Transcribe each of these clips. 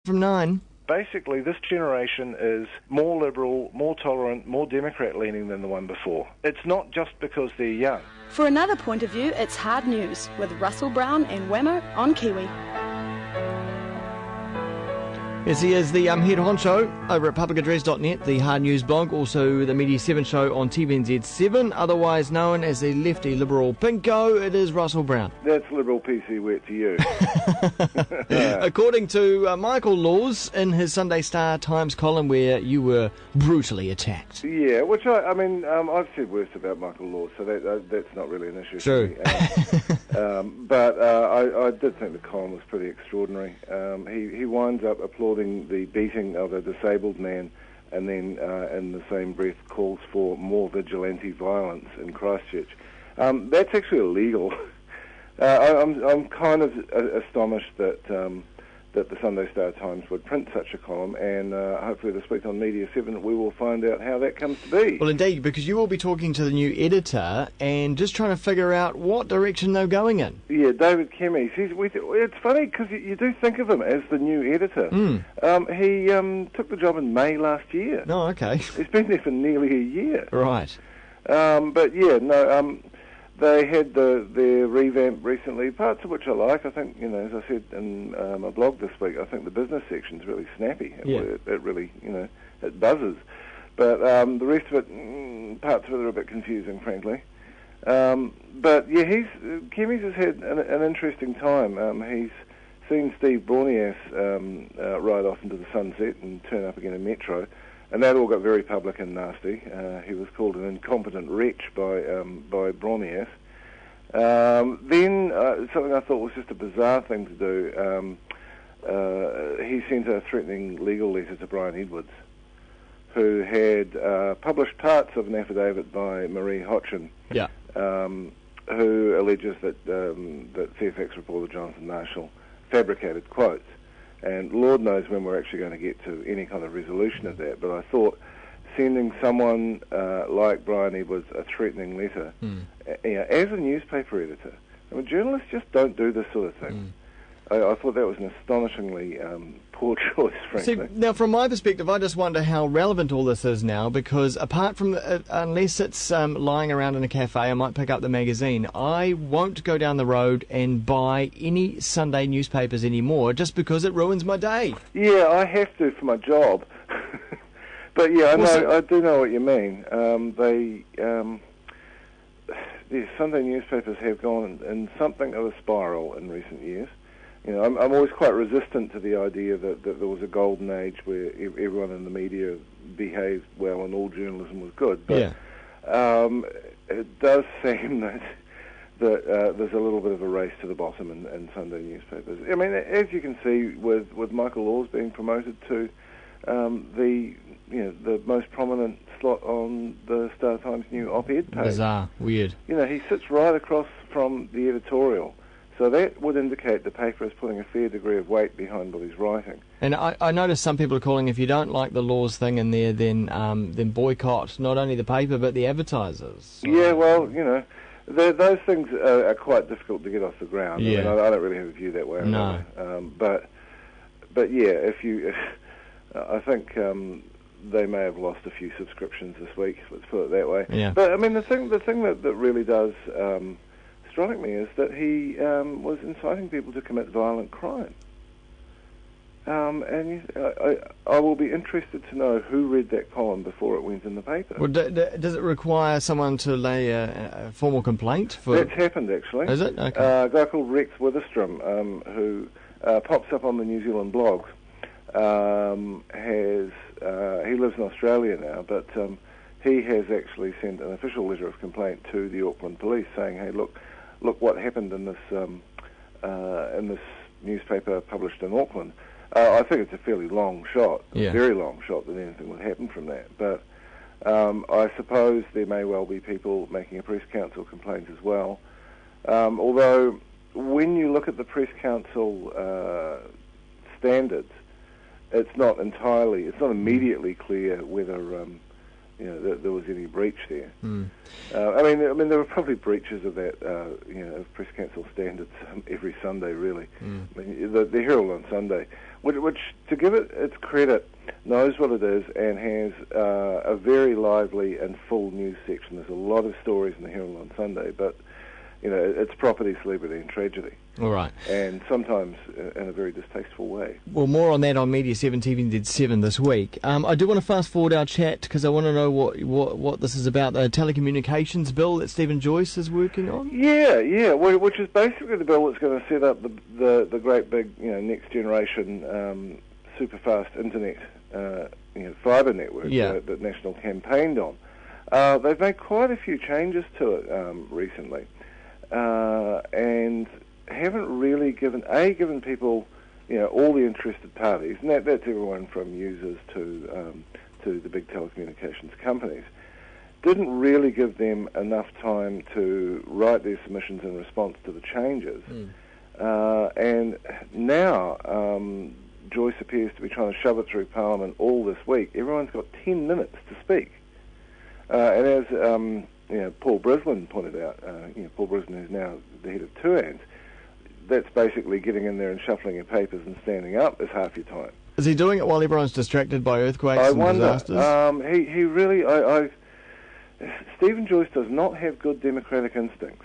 from 9. Basically, this generation is more liberal, more tolerant, more Democrat-leaning than the one before. It's not just because they're young. For another point of view, it's Hard News with Russell Brown and Wammo on Kiwi. Yes, he is the head honcho over at publicaddress.net, the Hard News blog, also the Media 7 show on TVNZ7, otherwise known as the lefty liberal pinko. It is Russell Brown. That's liberal PC wet to you. According to Michael Laws in his Sunday Star Times column where you were brutally attacked. Yeah, which I've said worse about Michael Laws, so that's not really an issue. True. For me. But I did think the column was pretty extraordinary. He winds up applauding the beating of a disabled man, and then in the same breath calls for more vigilante violence in Christchurch. That's actually illegal. I'm kind of astonished that the Sunday Star Times would print such a column, and hopefully this week on Media 7 we will find out how that comes to be. Well, indeed, because you will be talking to the new editor and just trying to figure out what direction they're going in. Yeah, David Kemmies. It's funny because you do think of him as the new editor. He took the job in May last year. Oh, okay. He's been there for nearly a year. Right. But yeah, no. They had their revamp recently, parts of which I like. I think, as I said in my blog this week, I think the business section's really snappy. It really, it buzzes. But the rest of it, parts of it are a bit confusing, frankly. But yeah, Kemmies has had an interesting time. He's seen Steve Bronias ride off into the sunset and turn up again in Metro. And that all got very public and nasty. He was called an incompetent wretch by Bronias. Then something I thought was just a bizarre thing to do. He sent a threatening legal letter to Brian Edwards, who had published parts of an affidavit by Marie Hotchin, who alleges that Fairfax reporter Jonathan Marshall fabricated quotes. And Lord knows when we're actually going to get to any kind of resolution of that. But I thought sending someone like Brian Edwards a threatening letter, as a newspaper editor, journalists just don't do this sort of thing. I thought that was an astonishingly poor choice, frankly. See, now, from my perspective, I just wonder how relevant all this is now, because apart from, unless it's lying around in a cafe, I might pick up the magazine. I won't go down the road and buy any Sunday newspapers anymore, just because it ruins my day. Yeah, I have to for my job. But yeah, I do know what you mean. The Sunday newspapers have gone in something of a spiral in recent years. I'm always quite resistant to the idea that there was a golden age where everyone in the media behaved well and all journalism was good. But it does seem that there's a little bit of a race to the bottom in Sunday newspapers. I mean, as you can see with Michael Laws being promoted to the most prominent slot on the Star Times new op-ed page. Bizarre, weird. He sits right across from the editorial. So that would indicate the paper is putting a fair degree of weight behind what he's writing. And I noticed some people are calling, if you don't like the Laws thing in there, then boycott not only the paper but the advertisers. So. Yeah, well, those things are quite difficult to get off the ground. Yeah. I don't really have a view that way. No. But yeah, I think they may have lost a few subscriptions this week. Let's put it that way. Yeah. But I mean, the thing that really does strike me is that he was inciting people to commit violent crime. And I will be interested to know who read that column before it went in the paper. Well, does it require someone to lay a formal complaint? That's happened, actually. Is it? Okay. A guy called Rex Witherstrom, who pops up on the New Zealand blogs, he lives in Australia now, but he has actually sent an official letter of complaint to the Auckland Police saying, hey, look what happened in this newspaper published in Auckland. I think it's a fairly long shot, a very long shot, that anything would happen from that. But I suppose there may well be people making a press council complaint as well. Although, when you look at the press council standards, it's not immediately clear whether that there was any breach there. Mm. I mean, there were probably breaches of that, of Press Council standards every Sunday, really. Mm. I mean, the Herald on Sunday, which, to give it its credit, knows what it is and has a very lively and full news section. There's a lot of stories in the Herald on Sunday, but it's property, celebrity, and tragedy. All right. And sometimes in a very distasteful way. Well, more on that on Media 7 TVZ7 this week. I do want to fast forward our chat because I want to know what this is about, the telecommunications bill that Stephen Joyce is working on. Yeah, which is basically the bill that's going to set up the great big next generation super fast internet fibre network that National campaigned on. They've made quite a few changes to it recently, and haven't really given people, all the interested parties, and that's everyone from users to the big telecommunications companies, didn't really give them enough time to write their submissions in response to the changes. And now Joyce appears to be trying to shove it through Parliament all this week. Everyone's got 10 minutes to speak. And as Paul Brislin pointed out, Paul Brislin, who's now the head of TUANZ, that's basically getting in there and shuffling your papers and standing up is half your time. Is he doing it while everyone's distracted by earthquakes and disasters? He really, Stephen Joyce does not have good democratic instincts.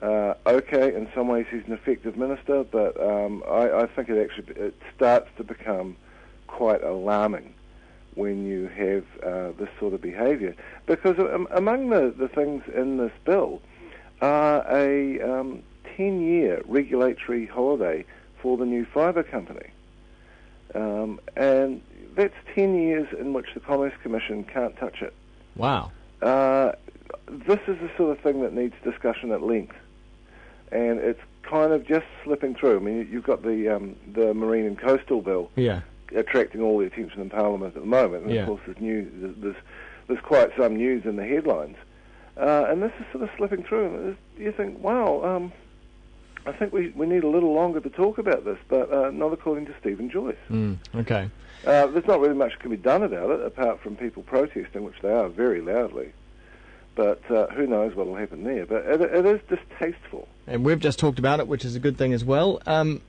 Okay, in some ways he's an effective minister, but I think it starts to become quite alarming when you have this sort of behaviour. Because among the things in this bill are a 10-year regulatory holiday for the new fibre company. And that's 10 years in which the Commerce Commission can't touch it. Wow. This is the sort of thing that needs discussion at length. And it's kind of just slipping through. I mean, you've got the Marine and Coastal Bill attracting all the attention in Parliament at the moment. And of course, there's quite some news in the headlines. And this is sort of slipping through. And you think, wow, I think we need a little longer to talk about this, but not according to Stephen Joyce. Okay. There's not really much that can be done about it, apart from people protesting, which they are very loudly. But who knows what will happen there. But it is distasteful. And we've just talked about it, which is a good thing as well. And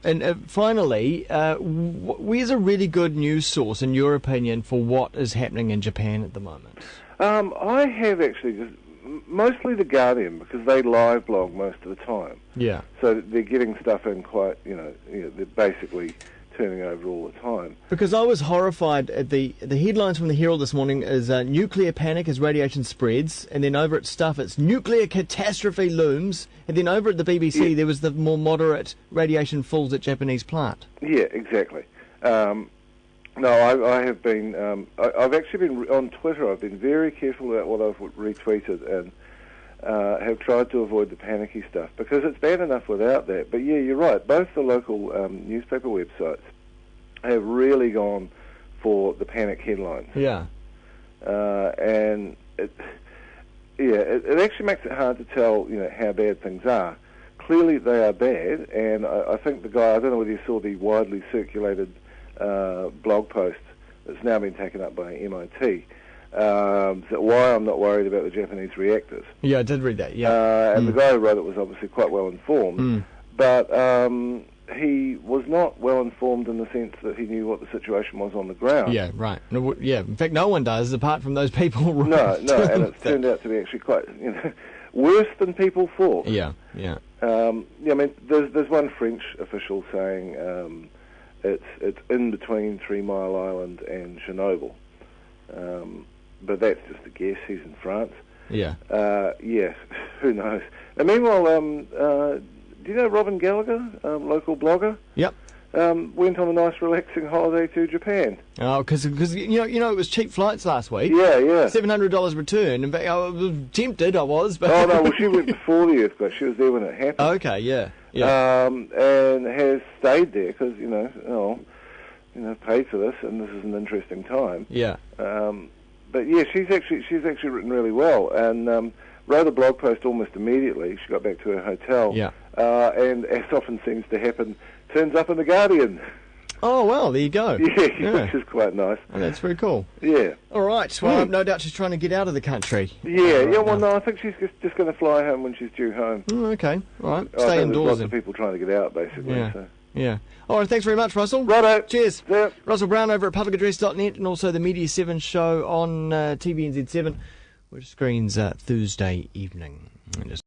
finally, where's a really good news source, in your opinion, for what is happening in Japan at the moment? I have actually just mostly The Guardian, because they live blog most of the time. Yeah. So they're getting stuff in quite, they're basically turning over all the time. Because I was horrified at the headlines from the Herald this morning is nuclear panic as radiation spreads, and then over at Stuff it's nuclear catastrophe looms, and then over at the BBC there was the more moderate radiation falls at Japanese plant. Yeah, exactly. No, I have been, I've actually been, on Twitter, I've been very careful about what I've retweeted and have tried to avoid the panicky stuff, because it's bad enough without that. But yeah, you're right, both the local newspaper websites have really gone for the panic headlines. Yeah. And it actually makes it hard to tell, how bad things are. Clearly they are bad, and I think the guy, I don't know whether you saw the widely circulated blog post that's now been taken up by MIT, why I'm not worried about the Japanese reactors. Yeah, I did read that, yeah. And the guy who wrote it was obviously quite well informed, but he was not well informed in the sense that he knew what the situation was on the ground. Yeah, right. No, yeah, in fact, no one does, apart from those people. No, and it's turned out to be actually quite, worse than people thought. Yeah, yeah. I mean, there's one French official saying it's in between 3 Mile Island and Chernobyl. But that's just a guess. He's in France. Yeah. Yeah, who knows? And meanwhile, do you know Robin Gallagher, local blogger? Yep. Went on a nice relaxing holiday to Japan. Oh, because it was cheap flights last week. Yeah. $700 return. In fact, I was tempted. I was, but oh no, well she went before the earthquake. She was there when it happened. Okay, yeah. And has stayed there because paid for this, and this is an interesting time. Yeah. But yeah, she's actually written really well, and wrote a blog post almost immediately. She got back to her hotel. Yeah. And as often seems to happen, turns up in The Guardian. Oh, well, there you go. Yeah, which is quite nice. Oh, that's very cool. Yeah. All right. Well, no doubt she's trying to get out of the country. Yeah, well, no, I think she's just going to fly home when she's due home. Okay. All right. I Stay think indoors. There's lots then. of people trying to get out, basically. Yeah. So. Yeah. All right, thanks very much, Russell. Righto. Cheers. Yeah. Russell Brown over at publicaddress.net and also the Media 7 show on TVNZ7, which screens Thursday evening.